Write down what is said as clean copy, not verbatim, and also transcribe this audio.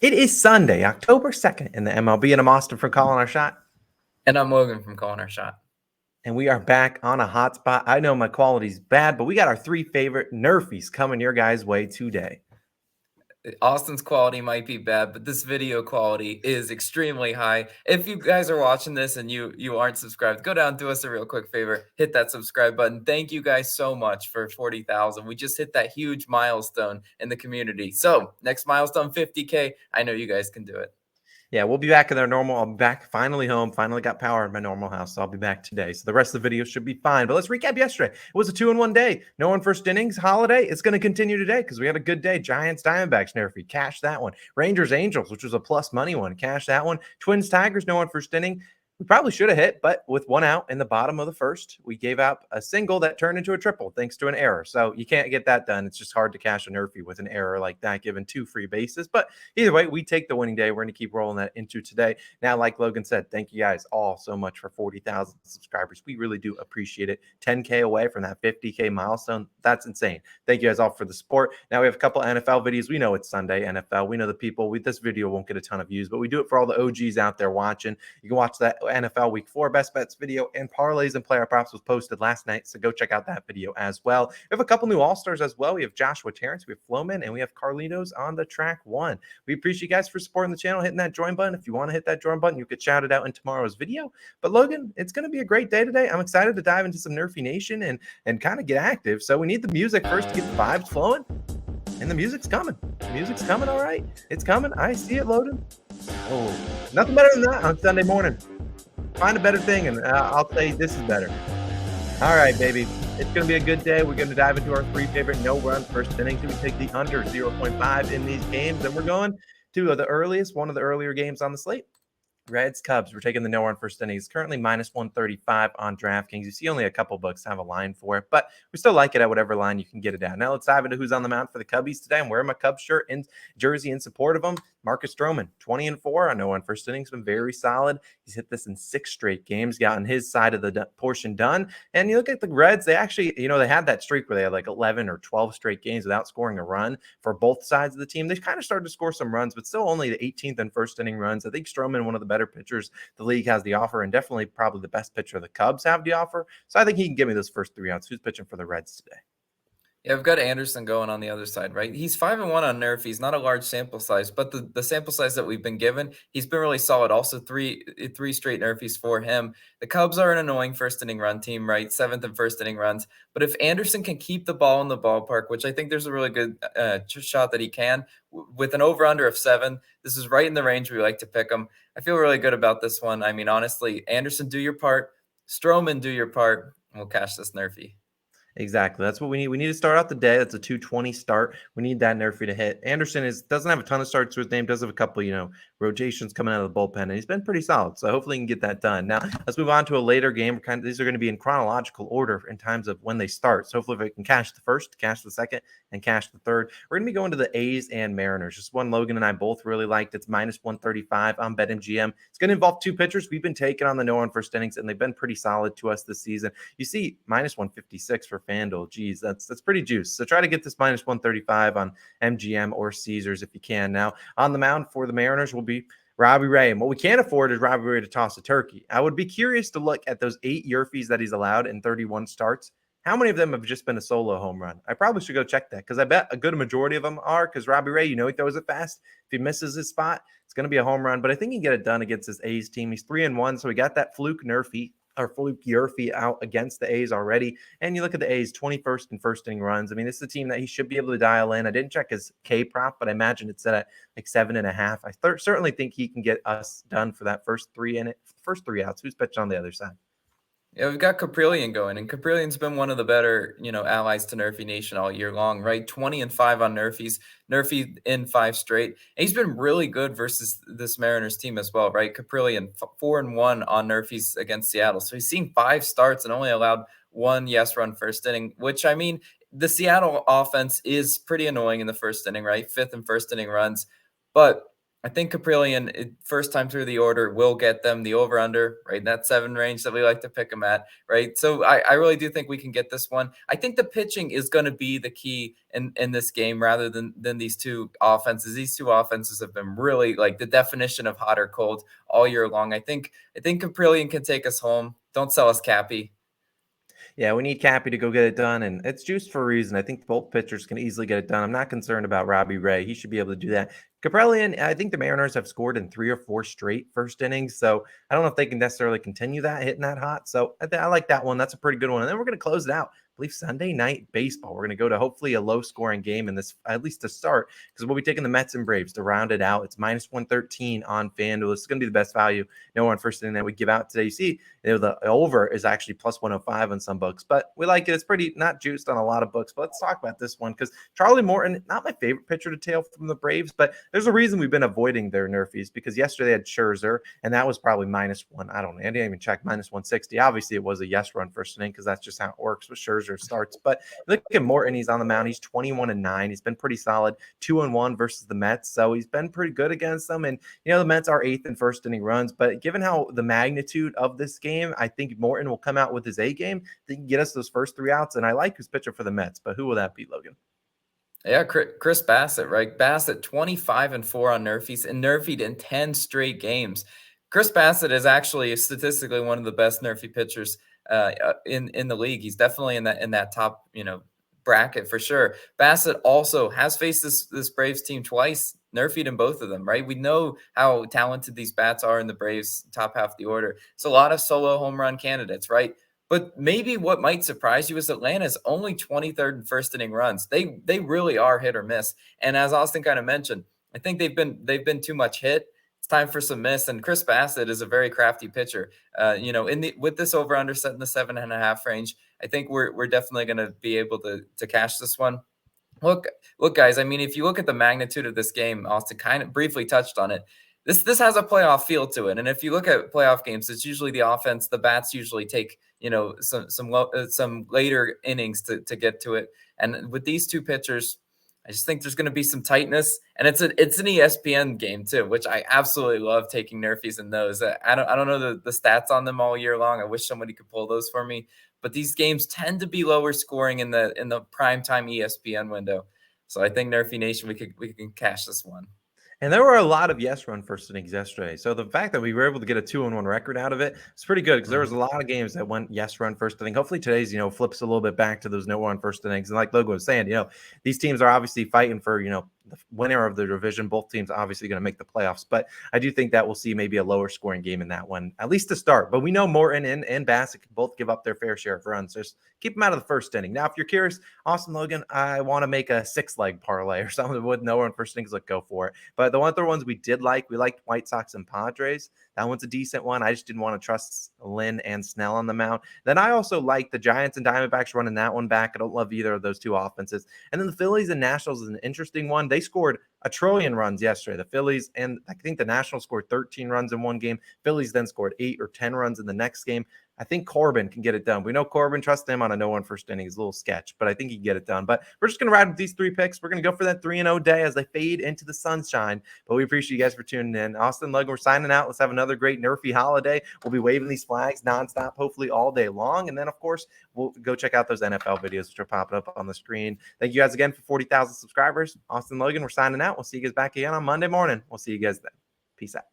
It is Sunday, October 2nd in the MLB, and I'm Austin from Calling Our Shot. And I'm Logan from Calling Our Shot. And we are back on a hot spot. I know my quality's bad, but we got our three favorite Nerfies coming your guys' way today. Austin's quality might be bad, but this video quality is extremely high. If you guys are watching this and you aren't subscribed, go down, do us a real quick favor, hit that subscribe button. Thank you guys so much for 40,000. We just hit that huge milestone in the community. So next milestone, 50K. I know you guys can do it. Yeah, we'll be back in our normal. I'll be back finally home. Finally got power in my normal house. So I'll be back today. So the rest of the video should be fine. But let's recap yesterday. It was a 2-in-1 day. No one first innings holiday. It's going to continue today because we had a good day. Giants, Diamondbacks, Nerfy. Cash that one. Rangers, Angels, which was a plus money one. Cash that one. Twins, Tigers, no one first inning. We probably should have hit, but with one out in the bottom of the first, we gave out a single that turned into a triple thanks to an error. So you can't get that done. It's just hard to cash a Nerfy with an error like that, given 2 free bases. But either way, we take the winning day. We're going to keep rolling that into today. Now, like Logan said, thank you guys all so much for 40,000 subscribers. We really do appreciate it. 10K away from that 50K milestone. That's insane. Thank you guys all for the support. Now we have a couple NFL videos. We know it's Sunday, NFL. We know the people. This video won't get a ton of views, but we do it for all the OGs out there watching. You can watch that NFL Week 4 Best Bets video and parlays and player props was posted last night, so go check out that video as well. We have a couple new All-Stars as well. We have Joshua Terrence, we have Floman, and we have Carlitos on the track one. We appreciate you guys for supporting the channel, hitting that join button. If you want to hit that join button, you could shout it out in tomorrow's video. But Logan, it's going to be a great day today. I'm excited to dive into some Nerfy Nation and kind of get active. So we need the music first to get the vibes flowing, and the music's coming. The music's coming, all right. It's coming. I see it loading. Oh, nothing better than that on Sunday morning. Find a better thing, and I'll say this is better. All right, baby. It's going to be a good day. We're going to dive into our 3 favorite no-run first innings. We take the under 0.5 in these games, and we're going to one of the earlier games on the slate. Reds, Cubs. We're taking the no-run first innings. Currently minus 135 on DraftKings. You see only a couple books have a line for it, but we still like it at whatever line you can get it at. Now let's dive into who's on the mound for the Cubbies today. I'm wearing my Cubs shirt and jersey in support of them. Marcus Stroman, 20-4 on no-run first innings. Been very solid. He's hit this in 6 straight games, gotten his side of the portion done. And you look at the Reds, they actually, they had that streak where they had like 11 or 12 straight games without scoring a run for both sides of the team. They kind of started to score some runs, but still only the 18th and first inning runs. I think Stroman, one of the better pitchers the league has the offer, and definitely probably the best pitcher the Cubs have the offer. So I think he can give me those first 3 outs. Who's pitching for the Reds today? Yeah, I've got Anderson going on the other side, right? He's 5-1 on Nerf. He's not a large sample size, but the sample size that we've been given, he's been really solid. Also, three straight Nerfies for him. The Cubs are an annoying first inning run team, right? 7th and first inning runs. But if Anderson can keep the ball in the ballpark, which I think there's a really good shot that he can, with an over-under of 7, this is right in the range we like to pick him. I feel really good about this one. I mean, honestly, Anderson, do your part. Stroman, do your part. We'll cash this Nerfie. Exactly. That's what we need. We need to start out the day. That's a 220 start. We need that Nerfy to hit. Anderson doesn't have a ton of starts to his name, does have a couple, rotations coming out of the bullpen, and he's been pretty solid. So hopefully he can get that done. Now let's move on to a later game. These are going to be in chronological order in terms of when they start. So hopefully if we can cash the first, cash the second, and cash the third. We're going to be going to the A's and Mariners. Just one Logan and I both really liked. It's minus 135 on BetMGM. It's going to involve 2 pitchers. We've been taking on the no-run first innings, and they've been pretty solid to us this season. You see minus 156 for FanDuel. Geez, that's pretty juice. So try to get this minus 135 on MGM or Caesars if you can. Now on the mound for the Mariners will be Robbie Ray. And what we can't afford is Robbie Ray to toss a turkey. I would be curious to look at those 8 Yerfies that he's allowed in 31 starts. How many of them have just been a solo home run? I probably should go check that because I bet a good majority of them are, because Robbie Ray, he throws it fast. If he misses his spot, it's going to be a home run. But I think he can get it done against his A's team. He's 3-1, so we got that fluke Yerfie out against the A's already. And you look at the A's 21st and first inning runs. I mean, this is a team that he should be able to dial in. I didn't check his K prop, but I imagine it's set at like 7.5. I certainly think he can get us done for that first 3 outs. Who's pitching on the other side? Yeah, we've got Caprillion going, and Caprilion's been one of the better, allies to Nerfy Nation all year long, right? 20-5 on Nerfies, Nerfy in 5 straight. And he's been really good versus this Mariners team as well, right? Caprillion 4-1 on Nerfies against Seattle. So he's seen 5 starts and only allowed 1 yes run first inning, which, I mean, the Seattle offense is pretty annoying in the first inning, right? 5th and first inning runs. But I think Caprillion, first time through the order, will get them the over-under, right? That 7 range that we like to pick them at, right? So I really do think we can get this one. I think the pitching is going to be the key in this game rather than these two offenses. These two offenses have been really like the definition of hot or cold all year long. I think Caprillion can take us home. Don't sell us Cappy. Yeah, we need Cappy to go get it done, and it's juiced for a reason. I think both pitchers can easily get it done. I'm not concerned about Robbie Ray. He should be able to do that. Caprellian, I think the Mariners have scored in 3 or 4 straight first innings, so I don't know if they can necessarily continue that, hitting that hot. So I like that one. That's a pretty good one. And then we're going to close it out. I believe Sunday night baseball. We're going to go to hopefully a low-scoring game in this, at least to start, because we'll be taking the Mets and Braves to round it out. It's -113 on FanDuel. It's going to be the best value. No one first inning that we give out today. You see, the over is actually +105 on some books, but we like it. It's pretty not juiced on a lot of books. But let's talk about this one because Charlie Morton, not my favorite pitcher to tail from the Braves, but there's a reason we've been avoiding their nerfies because yesterday they had Scherzer, and that was probably -1. I don't know. I didn't even check -160. Obviously, it was a yes run first inning because that's just how it works with Scherzer starts. But look at Morton. He's on the mound. He's 21-9. He's been pretty solid. 2-1 versus the Mets. So he's been pretty good against them. And, the Mets are 8th in first inning runs. But given how the magnitude of this game, I think Morton will come out with his A game. They can get us those first 3 outs. And I like who's pitcher for the Mets. But who will that be, Logan? Yeah, Chris Bassett, right? Bassett 25-4 on Nerfies and Nerfied in 10 straight games. Chris Bassett is actually statistically one of the best Nerfy pitchers in the league. He's definitely in that top bracket for sure. Bassett also has faced this Braves team twice, Nerfied in both of them, right? We know how talented these bats are in the Braves top half of the order. It's a lot of solo home run candidates, right? But maybe what might surprise you is Atlanta's only 23rd in first inning runs. They really are hit or miss. And as Austin kind of mentioned, I think they've been too much hit. It's time for some miss. And Chris Bassett is a very crafty pitcher. With this over under set in the 7.5 range, I think we're definitely going to be able to cash this one. Look, guys. I mean, if you look at the magnitude of this game, Austin kind of briefly touched on it. This has a playoff feel to it, and if you look at playoff games, it's usually the offense. The bats usually take some later innings to get to it. And with these two pitchers, I just think there's going to be some tightness, and it's an ESPN game too, which I absolutely love taking Nerfies in those. I don't know the stats on them all year long. I wish somebody could pull those for me, but these games tend to be lower scoring in the primetime ESPN window. So I think Nerfy Nation, we can cash this one. And there were a lot of yes run first innings yesterday. So the fact that we were able to get a 2-1 record out of it is pretty good because there was a lot of games that went yes run first inning. Hopefully today's, flips a little bit back to those no run first innings. And like Logan was saying, these teams are obviously fighting for, the winner of the division. Both teams obviously going to make the playoffs. But I do think that we'll see maybe a lower scoring game in that one, at least to start. But we know Morton and Bassett can both give up their fair share of runs. Just keep them out of the first inning. Now, if you're curious, Austin, Logan, I want to make a 6-leg parlay or something with no run first innings. Like, go for it. But the other ones we liked White Sox and Padres. That one's a decent one. I just didn't want to trust Lynn and Snell on the mound. Then I also like the Giants and Diamondbacks running that one back. I don't love either of those two offenses. And then the Phillies and Nationals is an interesting one. They scored a trillion runs yesterday. The Phillies, and I think the Nationals scored 13 runs in one game. Phillies then scored 8 or 10 runs in the next game. I think Corbin can get it done. We know Corbin, trust him on a no-one first inning. He's a little sketch, but I think he can get it done. But we're just going to ride with these 3 picks. We're going to go for that 3-0 day as they fade into the sunshine. But we appreciate you guys for tuning in. Austin, Logan, we're signing out. Let's have another great Nerfy holiday. We'll be waving these flags nonstop, hopefully all day long. And then, of course, we'll go check out those NFL videos, which are popping up on the screen. Thank you guys again for 40,000 subscribers. Austin, Logan, we're signing out. We'll see you guys back again on Monday morning. We'll see you guys then. Peace out.